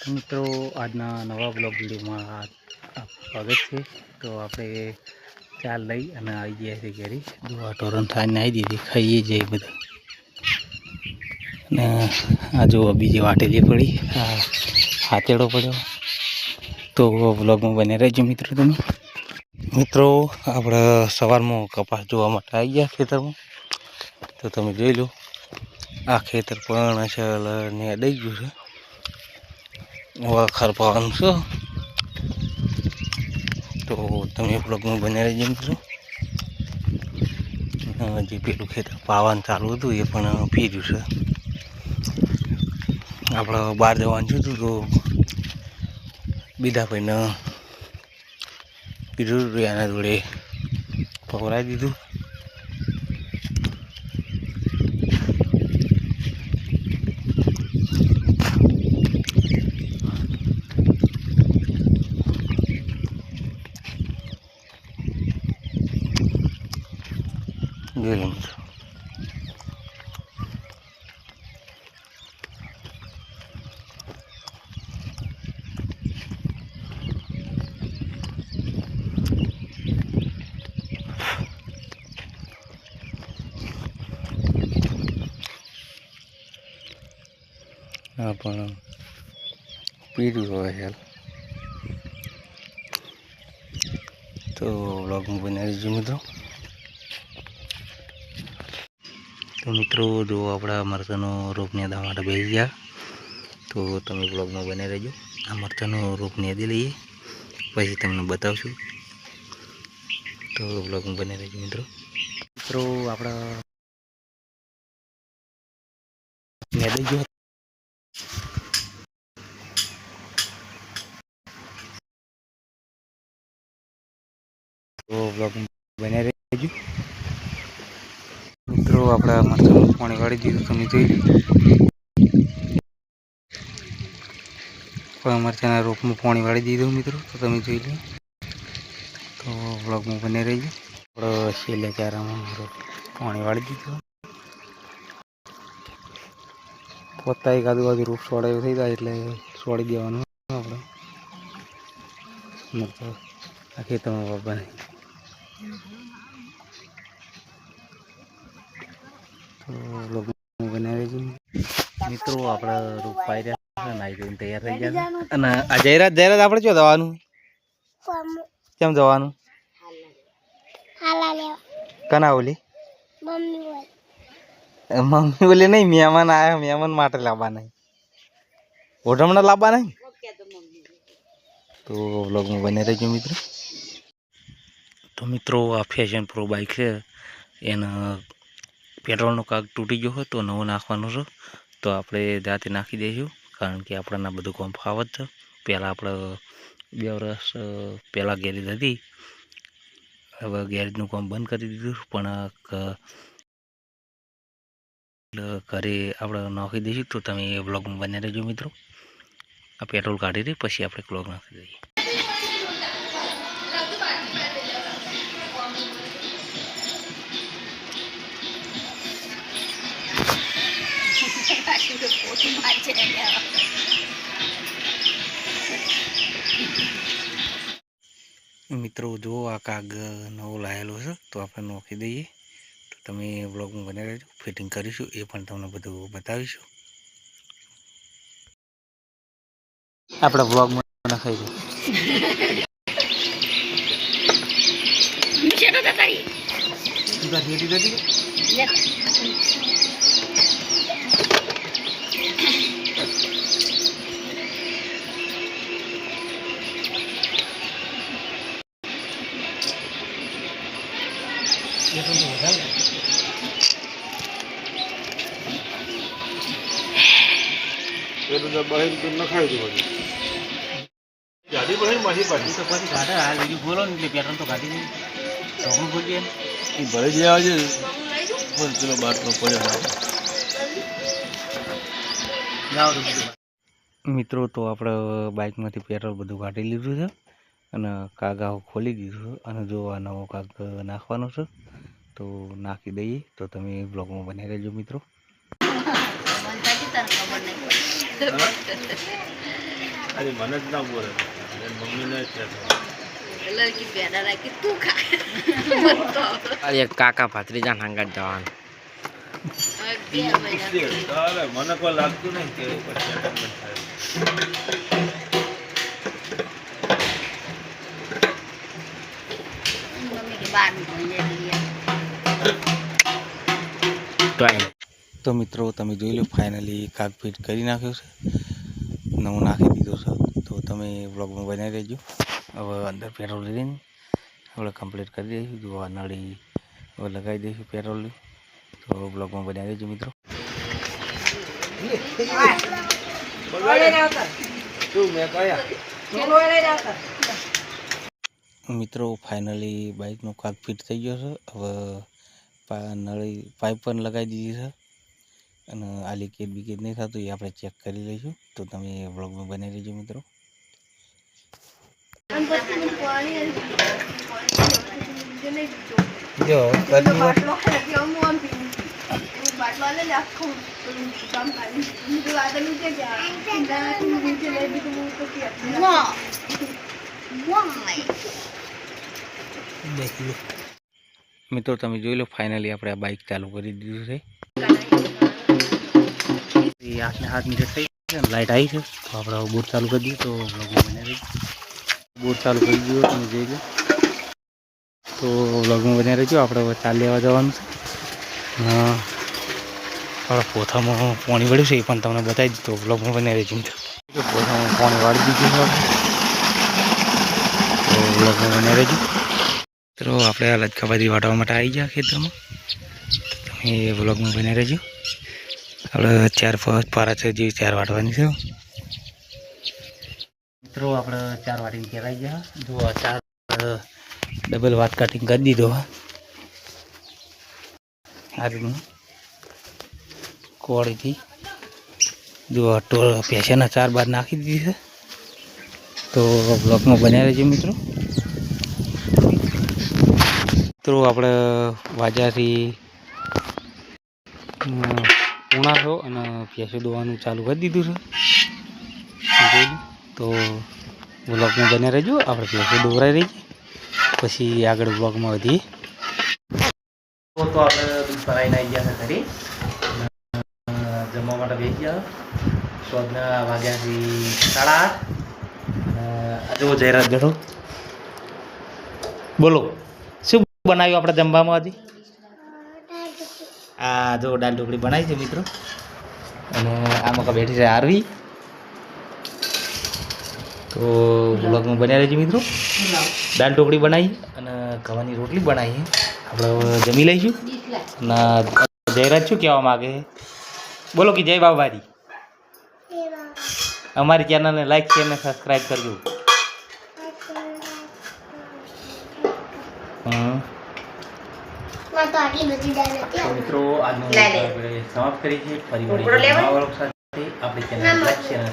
તો મિત્રો આજના નવા બ્લોગ વિડીયોમાં સ્વાગત છે. તો આપણે ચાલ લઈ અને આવી ગયા છે ઘરે. દુવા ટોરન થાઈને આવી દીધી, ખાઈએ જઈએ બધા. અને આ જો બીજી વાટેલી પડી, આ હાથેડો પડ્યો. તો બ્લોગમાં બને રહેજો મિત્રો તમે. મિત્રો આપણે સવારમાં કપાસ જોવા માટે આવી ગયા ખેતરમાં. તો તમે જોઈ લો, આ ખેતર પણ અસલ ને દઈ ગયું છે. વખર પાવાનું છે. તો તમે બ્લોગમાં બન્યા રહેજો મિત્રો. જે પેલું ખેતર પાવાનું ચાલુ હતું એ પણ પીર્યું છે. આપણે બહાર જવાનું છું તો બીજા ભાઈને પીર્યું એના જોડે પકડાવી દીધું. જોઈ લો મિત્રો. હા પણ પીર્યું હોય યાર. તો વ્લોગમાં બન્યા રહેજો મિત્રો. તો મિત્રો જો આપણા મરચાંનો રોપ નેદા માટે બેસી ગયા. તો તમે બ્લોગમાં બને રહેજો. આ મરચાંનો રોપ નેદી લઈએ પછી તમને બતાવશું. તો બ્લોગમાં બને રહેજો મિત્રો. મિત્રો આપણા નેદી ગયો. તો બ્લોગમાં બને રહેજો મિત્રો. આપણા મરચાંનું પાણી વાળી દીધું તમે જોઈ લો. મરચાંના રોપમાં પાણી વાળી દીધું મિત્રો. તો તમે જોઈ લો. તો બ્લોગમાં બને રહેજો. આપણે છેલ્લે ચારામાં પાણી વાળી દીધું. પોતા એક આજુબાજુ રૂપ સોડાયું થઈ જાય એટલે સોડી દેવાનું આપણે મરચાં આ ખેતરમાં બાપાને. તો બ્લોગમાં બને રહેજો મિત્રો. આપણે રૂપ પાઈ રહ્યા નાઈ ધોઈને તૈયાર થઈ ગયા. અને આ જયરાજ આપણે શું જવાનું? કેમ જવાનું? કના ઓલી મમ્મી બોલે નહીં, મહેમાન આવ્યા, મહેમાન માટે લાવવા નહીં, ઓઢમણા લાવવા નહીં. તો વ્લોગમાં બને રહેજો મિત્રો. તો મિત્રો આ ફેશન પ્રો બાઇક છે, એના પેટ્રોલનો કાગ તૂટી ગયો હોય તો નવો નાખવાનો છે. તો આપણે જાતે નાખી દઈશું, કારણ કે આપણને બધું કામ ફાવત છે. પહેલાં આપણે 2 વર્ષ પહેલાં ગેરેજ હતી, હવે ગેરેજનું કામ બંધ કરી દીધું. પણ ઘરે આપણે નાખી દઈશું. તો તમે બ્લોગમાં બને રહેજો મિત્રો. આ પેટ્રોલ કાઢી દઈ પછી આપણે બ્લોગ નાખી દઈએ. મિત્રો જો આ કાગ નવો લાયેલો છે, તો આપણે નાખી દઈએ. તો તમે બ્લોગમાં બને રહેજો. ફિટિંગ કરીશું એ પણ તમને બધું બતાવીશું. આપણા બ્લોગમાં નખાઈ દઈએ. નખાઈ દઉં ગાડી બહાર મારી પાછી તો પછી ગાડા હાલ બીજું બોલો ને એટલે પેટ્રોલ તો ગાડી નહીં ઢોકણું બોલીએ ને એ ભરે જ આવે છે. પેલો બાટલો પડ્યો મિત્રો. તો આપણે બાઇકમાંથી પેટ્રોલ બધું કાઢી લીધું છે અને કાગા ખોલી દીધું છે. અને જો આ નવો કાગ નાખવાનો છે તો નાખી દઈએ. તો તમે બ્લોગમાં બને રહેજો મિત્રો. અરે મને જ ના બોલે મમ્મીને લડકી બેડા રાખી તું ખા અરે કાકા ભાત્રીજા નાંગા જવાનું મને કોઈ લાગતું નહીં કે તો મિત્રો તમે જોઈ લો ફાઇનલી કાક ફિટ કરી નાખ્યો છે નવું નાખી દીધો છે તો તમે બ્લોગમાં બનાવી રહેજો હવે અંદર પેટ્રોલ લઈને આપણે કમ્પ્લીટ કરી દઈશું જો આ નળી હવે લગાવી દઈશું પેટ્રોલની તો બ્લોગમાં બનાવી રહેજો મિત્રો મિત્રો ફાઇનલી બાઇકનો કાક ફિટ થઈ ગયો છે હવે નળી પાઇપ પણ લગાવી દીધી છે અને આ લીકેજ બીકેજ નહીં થતું એ આપણે ચેક કરી લઈશું તો તમે બ્લોગમાં બનાવી રહેજો મિત્રો જો મિત્રો તમે જોઈ લો ફાઇનલી આપણે આ બાઇક ચાલુ કરી દીધું છે હાથને હાથ મીટર થઈ ગયા લાઇટ આવી છે તો આપણે બોટ ચાલુ કરી દઈએ તો બ્લોગમાં બનાવી બોટ ચાલુ કરી દીધો તમે જોઈ લો તો બ્લોગમાં બનાવી રહેજો આપણે ચાલ લેવા જવાનું છે આપણા પોથામાં પાણી વળ્યું છે એ પણ તમને બતાવી દીધું બ્લોગમાં બનાવી રહેજો મિત્રો પોથામાં પાણી વાળી દીધું છે તો બ્લોગમાં બનાવી રહેજો મિત્રો આપણે આ લચકાબાજી વાટવા માટે આવી ગયા ખેતરમાં તમે બ્લોગમાં બનાવી રહેજો આપણે 4-5 પારા છે જેવી 4 વાટવાની છે મિત્રો આપણે 4 વાટીને કહેવાય ગયા જો આ 4 ડબલ વાટ કટિંગ કરી દીધો આ રીતનું કોળીથી જો પેશનના 4 બાર નાખી દીધી છે તો બ્લોગમાં બનાવી રહેજો મિત્રો આપણે વાજાથી પૂણા છો અને પેસો દોવાનું ચાલુ કરી દીધું છે તો બ્લોગમાં બને રહેજો આપણે પેસો દોરાઈ રહી પછી આગળ બ્લોગમાં વધીએ તો આપણે દૂધ ભરાઈને આવી ગયા છે ઘરે જમવા માટે બેસી ગયા સોદના વાગ્યાથી 8:30 જો જયરાજ બેઠો બોલો શું બનાવ્યું આપણે જમવામાં હજી આ જો દાળ ઢોકળી બનાવી છે મિત્રો અને આમાં બેઠી છે આરવી તો બ્લોગમાં બન્યા રહેજો મિત્રો દાળ ઢોકળી બનાવી અને ઘવાની રોટલી બનાવી આપણે જમી લઈશું અને જયરાજ શું કહેવા માગે બોલો કે જય બાબારી અમારી ચેનલને લાઈક શેર અને સબસ્ક્રાઈબ કરજો મિત્રો આજનો સમાપ્ત કરી છે ફરી આપણી ચેનલ લાઈક શેર